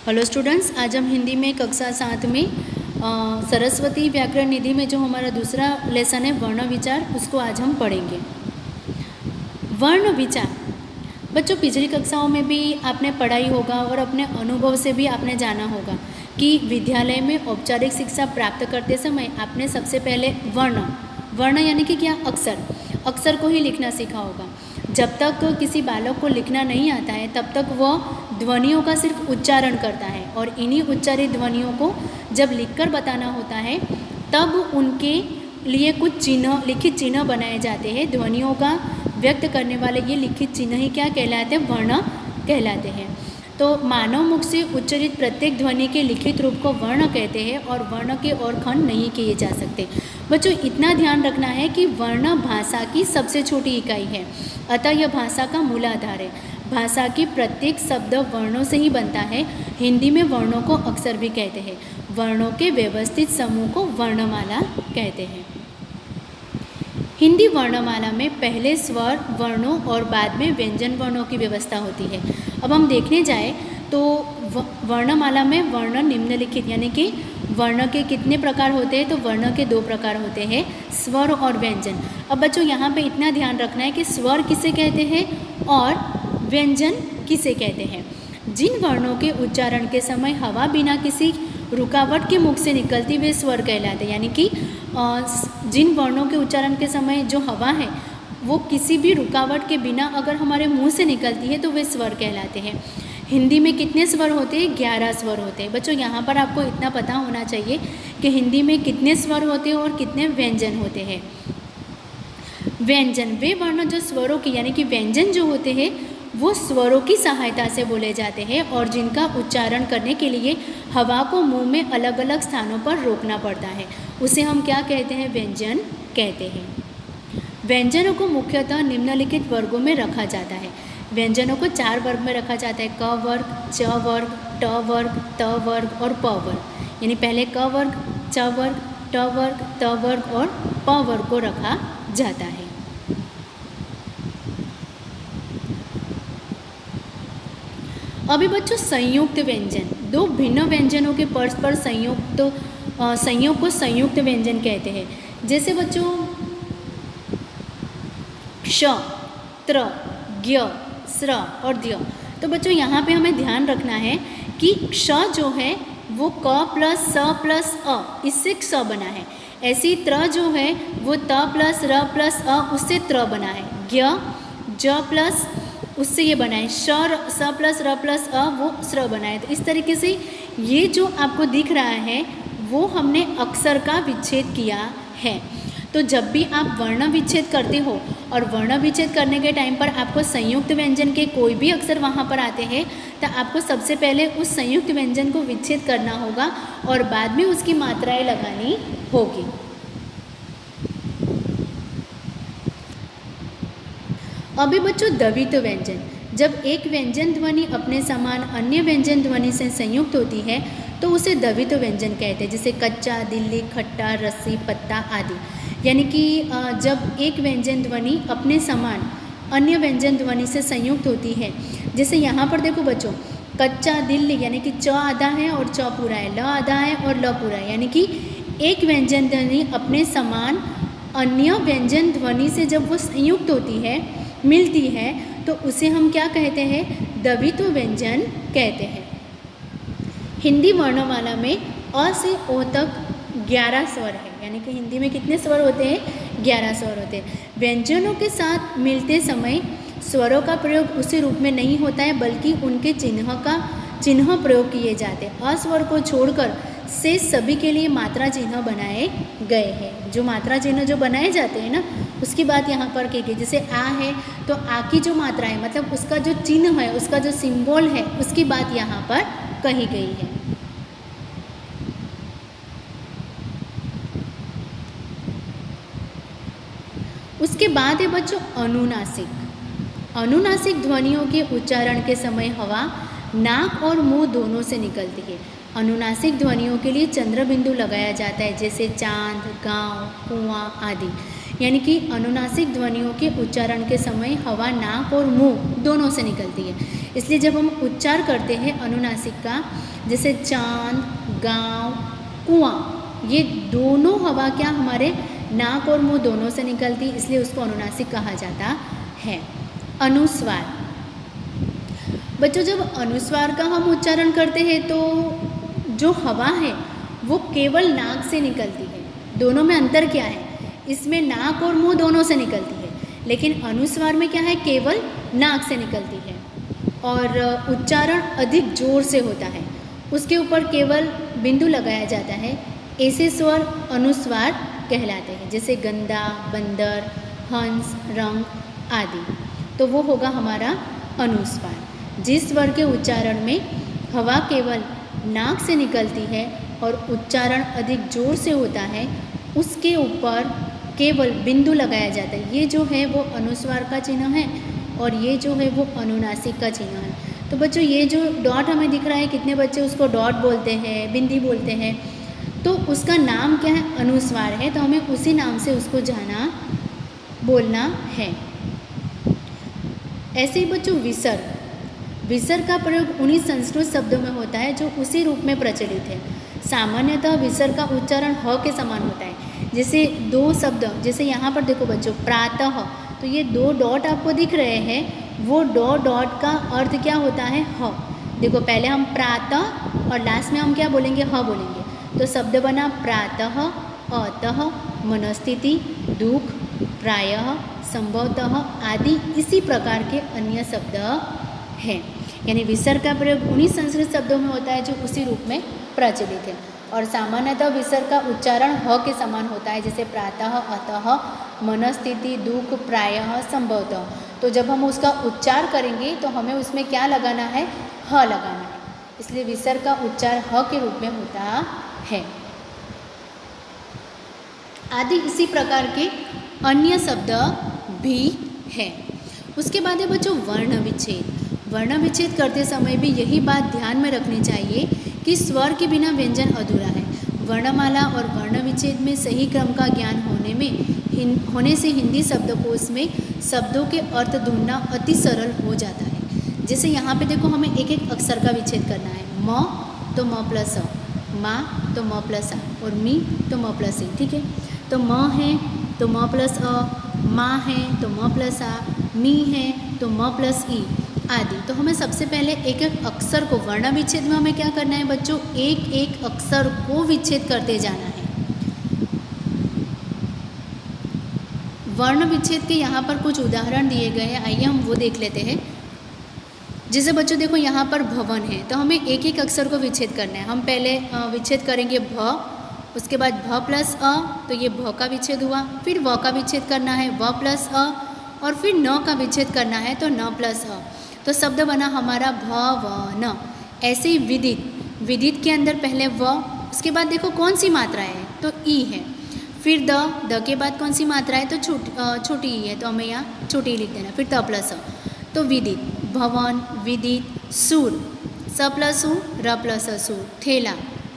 Hello students, आज हम हिंदी में कक्षा 7 में सरस्वती व्याकरण निधि में जो हमारा दूसरा लेसन है वर्ण विचार, उसको आज हम पढ़ेंगे। वर्ण विचार बच्चों, पिछली कक्षाओं में भी आपने पढ़ाई होगा और अपने अनुभव से भी आपने जाना होगा कि विद्यालय में औपचारिक शिक्षा प्राप्त करते समय आपने सबसे पहले वर्ण यानी कि क्या, अक्षर को ही लिखना सीखा होगा। जब तक किसी बालक को लिखना नहीं आता है तब तक वह ध्वनियों का सिर्फ उच्चारण करता है, और इन्हीं उच्चारित ध्वनियों को जब लिखकर बताना होता है तब उनके लिए कुछ चिन्ह, लिखित चिन्ह बनाए जाते हैं। ध्वनियों का व्यक्त करने वाले ये लिखित चिन्ह ही क्या कहलाते हैं, वर्ण कहलाते हैं। तो मानव मुख से उच्चरित प्रत्येक ध्वनि के लिखित रूप को वर्ण कहते हैं, और वर्ण के और खंड नहीं किए जा सकते। बच्चों, इतना ध्यान रखना है कि वर्ण भाषा की सबसे छोटी इकाई है, अतः यह भाषा का मूलाधार है। भाषा की प्रत्येक शब्द वर्णों से ही बनता है। हिंदी में वर्णों को अक्षर भी कहते हैं। वर्णों के व्यवस्थित समूह को वर्णमाला कहते हैं। हिंदी वर्णमाला में पहले स्वर वर्णों और बाद में व्यंजन वर्णों की व्यवस्था होती है। अब हम देखने जाए तो वर्णमाला में वर्ण निम्नलिखित यानी कि वर्ण के कितने प्रकार होते हैं, तो वर्ण के 2 प्रकार होते हैं, स्वर और व्यंजन। अब बच्चों, यहाँ पे इतना ध्यान रखना है कि स्वर किसे कहते हैं और व्यंजन किसे कहते हैं। जिन वर्णों के उच्चारण के समय हवा बिना किसी रुकावट के मुख से निकलती वे स्वर कहलाते हैं। यानी कि जिन वर्णों के उच्चारण के समय जो हवा है वो किसी भी रुकावट के बिना अगर हमारे मुंह से निकलती है तो वे स्वर कहलाते हैं। हिंदी में कितने स्वर होते हैं, 11 स्वर होते हैं। बच्चों, यहाँ पर आपको इतना पता होना चाहिए कि हिंदी में कितने स्वर होते हैं और कितने व्यंजन होते हैं। व्यंजन वे वर्ण जो स्वरों की यानी कि व्यंजन जो होते हैं वो स्वरों की सहायता से बोले जाते हैं, और जिनका उच्चारण करने के लिए हवा को मुंह में अलग अलग स्थानों पर रोकना पड़ता है, उसे हम क्या कहते हैं, व्यंजन कहते हैं। व्यंजनों को मुख्यतः निम्नलिखित वर्गों में रखा जाता है। व्यंजनों को 4 वर्ग में रखा जाता है, क वर्ग, च वर्ग, ट वर्ग, त वर्ग और प वर्ग। यानी पहले क वर्ग, च वर्ग, ट वर्ग, त वर्ग और प वर्ग को रखा जाता है। अभी बच्चों, संयुक्त व्यंजन, 2 भिन्न व्यंजनों के परस्पर संयोग को संयुक्त व्यंजन कहते हैं। जैसे बच्चों क्ष, त्र, ज्ञ, स्र और द्य। तो बच्चों, यहाँ पे हमें ध्यान रखना है कि क्ष जो है वो क प्लस स प्लस अ, इससे क्ष बना है। ऐसी त्र जो है वो त प्लस र प्लस अ, उससे त्र बना है। ज्ञ, ज प्लस उससे ये बना है, स प्लस र प्लस अ, वो स्र बना है। तो इस तरीके से ये जो आपको दिख रहा है वो हमने अक्षर का विच्छेद किया है। तो जब भी आप वर्ण विच्छेद करते हो और वर्ण विच्छेद करने के टाइम पर आपको संयुक्त व्यंजन के कोई भी अक्षर वहाँ पर आते हैं तो आपको सबसे पहले उस संयुक्त व्यंजन को विच्छेद करना होगा और बाद में उसकी मात्राएं लगानी होगी। अभी बच्चों, द्वित्व व्यंजन, जब एक व्यंजन ध्वनि अपने समान अन्य व्यंजन ध्वनि से संयुक्त होती है तो उसे द्वित्व व्यंजन कहते हैं। जैसे कच्चा, दिल्ली, खट्टा, रस्सी, पत्ता आदि। यानी कि जब एक व्यंजन ध्वनि अपने समान अन्य व्यंजन ध्वनि से संयुक्त होती है। जैसे यहाँ पर देखो बच्चों, कच्चा दिल्ली यानी कि च आधा है और च पूरा है, ल आधा है और ल पूरा है। यानी कि एक व्यंजन ध्वनि अपने समान अन्य व्यंजन ध्वनि से जब वो संयुक्त होती है, मिलती है, तो उसे हम क्या कहते हैं, द्वित्व व्यंजन कहते हैं। हिंदी वर्णमाला में अ से ओ तक 11 स्वर है। यानी कि हिंदी में कितने स्वर होते हैं, 11 स्वर होते हैं। व्यंजनों के साथ मिलते समय स्वरों का प्रयोग उसी रूप में नहीं होता है, बल्कि उनके चिन्ह प्रयोग किए जाते हैं। अस्वर को छोड़कर से सभी के लिए मात्रा चिन्ह बनाए गए हैं। जो मात्रा चिन्ह जो बनाए जाते हैं ना, उसकी बात यहाँ पर की गई। जैसे आ है तो आ की जो मात्रा है, मतलब उसका जो चिन्ह है, उसका जो सिंबल है, उसकी बात यहाँ पर कही गई है। उसके बाद है बच्चों अनुनासिक। अनुनासिक ध्वनियों के उच्चारण के समय हवा नाक और मुंह दोनों से निकलती है। अनुनासिक ध्वनियों के लिए चंद्र बिंदु लगाया जाता है, जैसे चांद, गांव, कुआं आदि। यानी कि अनुनासिक ध्वनियों के उच्चारण के समय हवा नाक और मुंह दोनों से निकलती है। इसलिए जब हम उच्चार करते हैं अनुनासिक का, जैसे चांद, गांव, कुआं, ये दोनों हवा क्या हमारे नाक और मुंह दोनों से निकलती, इसलिए उसको अनुनासिक कहा जाता है। अनुस्वार, बच्चों जब अनुस्वार का हम उच्चारण करते हैं तो जो हवा है वो केवल नाक से निकलती है। दोनों में अंतर क्या है, इसमें नाक और मुंह दोनों से निकलती है, लेकिन अनुस्वार में क्या है, केवल नाक से निकलती है और उच्चारण अधिक जोर से होता है। उसके ऊपर केवल बिंदु लगाया जाता है। ऐसे स्वर अनुस्वार कहलाते हैं, जैसे गंदा, बंदर, हंस, रंग आदि। तो वो होगा हमारा अनुस्वार। जिस स्वर के उच्चारण में हवा केवल नाक से निकलती है और उच्चारण अधिक जोर से होता है, उसके ऊपर केवल बिंदु लगाया जाता है। ये जो है वो अनुस्वार का चिन्ह है और ये जो है वो अनुनासिक का चिन्ह है। तो बच्चों ये जो डॉट हमें दिख रहा है, कितने बच्चे उसको डॉट बोलते हैं, बिंदी बोलते हैं, तो उसका नाम क्या है, अनुस्वार है। तो हमें उसी नाम से उसको जाना, बोलना है। ऐसे ही बच्चों विसर्ग, विसर्ग का प्रयोग उन्हीं संस्कृत शब्दों में होता है जो उसी रूप में प्रचलित है। सामान्यतः विसर्ग का उच्चारण ह के समान होता है। जैसे दो शब्द, जैसे यहाँ पर देखो बच्चों प्रातः, तो ये दो डॉट आपको दिख रहे हैं, वो दो डॉट का अर्थ क्या होता है, ह। देखो पहले हम प्रातः और लास्ट में हम क्या बोलेंगे, ह बोलेंगे। तो शब्द बना प्रातः, अतः, मनस्थिति, दुख, प्रायः, संभवतः आदि इसी प्रकार के अन्य शब्द हैं। यानी विसर्ग का प्रयोग उन्हीं संस्कृत शब्दों में होता है जो उसी रूप में प्रचलित है। और सामान्यतः विसर्ग का उच्चारण ह के समान होता है, जैसे प्रातः, अतः, मनस्थिति, दुख, प्रायः, संभवतः। तो जब हम उसका उच्चार करेंगे तो हमें उसमें क्या लगाना है, ह लगाना है। इसलिए विसर्ग का उच्चार ह के रूप में होता है। आदि इसी प्रकार के अन्य शब्द भी हैं। उसके बाद है बच्चों वर्ण विच्छेद। वर्ण विच्छेद करते समय भी यही बात ध्यान में रखनी चाहिए कि स्वर के बिना व्यंजन अधूरा है। वर्णमाला और वर्ण विच्छेद में सही क्रम का ज्ञान होने से हिंदी शब्दकोश में शब्दों के अर्थ ढूंढना अति सरल हो जाता है। जैसे यहाँ पे देखो हमें एक एक अक्षर का विच्छेद करना है। म तो म प्लस अ, मा तो म प्लस आ और मी तो म प्लस ई। ठीक है, तो म है तो म प्लस अ, मा है तो म प्लस आ, मी है तो म प्लस ई आदि। तो हमें सबसे पहले एक एक अक्षर को, वर्ण विच्छेद में हमें क्या करना है बच्चों, एक एक अक्षर को विच्छेद करते जाना है। वर्ण विच्छेद के यहाँ पर कुछ उदाहरण दिए गए हैं, आइए हम वो देख लेते हैं। जैसे बच्चों देखो यहाँ पर भवन है, तो हमें एक एक अक्षर को विच्छेद करना है। हम पहले विच्छेद करेंगे भ, उसके बाद भ प्लस अ, तो ये भ का विच्छेद हुआ। फिर व का विच्छेद करना है, व प्लस अ, और फिर न का विच्छेद करना है, तो न प्लस अ। तो शब्द बना हमारा भ व न। ऐसे ही विदित, विदित के अंदर पहले व, उसके बाद देखो कौन सी मात्रा है, तो ई है। फिर द के बाद कौन सी मात्रा है, तो छोटी ई है, तो हमें यहाँ छोटी ई लिख देना। फिर त प्लस अ, तो विदित, भवन, विदित, सूर, स प्लस उ, र प्लस अ सूर, थेला,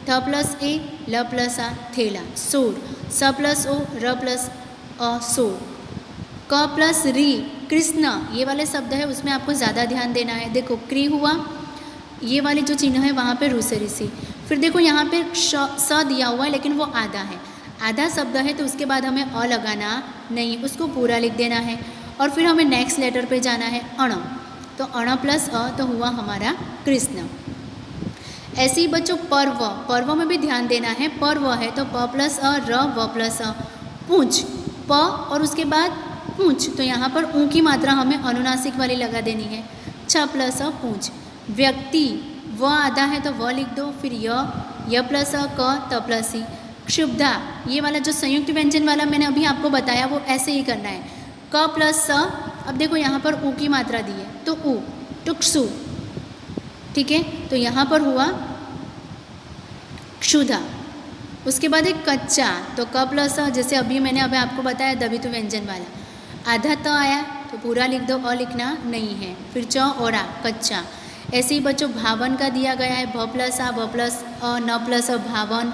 थ प्लस ए, ल प्लस आ, थेला, सूर, स प्लस ओ, र प्लस अ सूर, क प्लस री, कृष्ण, ये वाले शब्द है उसमें आपको ज़्यादा ध्यान देना है। देखो क्री हुआ, ये वाले जो चिन्ह है वहाँ पे रू से ऋषि। फिर देखो यहाँ पे स दिया हुआ है लेकिन वो आधा है, आधा शब्द है, तो उसके बाद हमें अ लगाना नहीं, उसको पूरा लिख देना है। और फिर हमें नेक्स्ट लेटर पे जाना है अण, तो अण प्लस अ तो हुआ हमारा कृष्ण। ऐसे ही बच्चों पर्व, पर्व में भी ध्यान देना है। पर्व है तो प प्लस अ, र, व प्लस अ। पूंछ, प और उसके बाद पूंछ, तो यहाँ पर ऊ की मात्रा हमें अनुनासिक वाली लगा देनी है, छ प्लस अ पूंछ। व्यक्ति, व आधा है तो व लिख दो, फिर य प्लस अ, क, त प्लस ई। क्षुब्धा, ये वाला जो संयुक्त व्यंजन वाला मैंने अभी आपको बताया वो ऐसे ही करना है, क प्लस स। अब देखो यहाँ पर ऊ की मात्रा दी है तो ऊ, टुक्सु। ठीक है, तो यहाँ पर हुआ क्षुधा। उसके बाद एक कच्चा, तो क प्लस अ, जैसे अभी मैंने आपको बताया दबितु व्यंजन वाला। आधा त आया तो पूरा लिख दो, अ लिखना नहीं है। फिर च और आ, कच्चा। ऐसे ही बच्चों भावन का दिया गया है, भ प्लस आ, व प्लस अ, न प्लस भावन,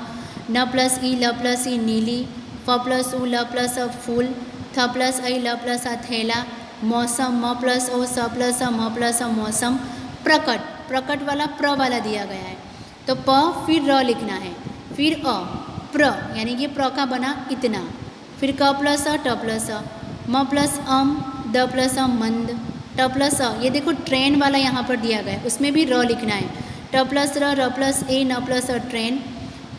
न प्लस ई, ल प्लस ई नीली, फ प्लस उ, ल प्लस फूल, थ प्लस ऐ ल प्लस आ थैला, मौसम म प्लस ओ स प्लस अ म प्लस अ मौसम, प्रकट, प्रकट वाला प्र वाला दिया गया है तो प फिर र लिखना है, फिर अ, प्र यानी कि प्र का बना इतना, फिर क प्लस अ ट प्लस अ, म प्लस अम, द प्लस अ मंद, ट प्लस अ, ये देखो ट्रेन वाला यहाँ पर दिया गया है उसमें भी र लिखना है, ट प्लस र प्लस ए न प्लस अ ट्रेन,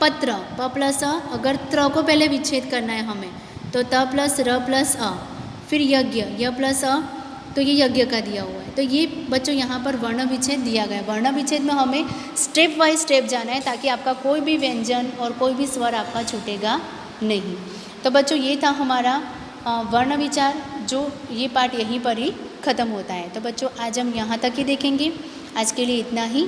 पत्र, प प्लस अ, अगर त्र को पहले विच्छेद करना है हमें तो त प्लस र प्लस अ, फिर यज्ञ, य प्लस अ, तो ये यज्ञ का दिया हुआ है। तो ये बच्चों यहाँ पर वर्ण विच्छेद दिया गया है। वर्ण विच्छेद में हमें स्टेप बाय स्टेप जाना है ताकि आपका कोई भी व्यंजन और कोई भी स्वर आपका छूटेगा नहीं। तो बच्चों ये था हमारा वर्ण विचार, जो ये पार्ट यहीं पर ही ख़त्म होता है। तो बच्चों आज हम यहाँ तक ही देखेंगे। आज के लिए इतना ही।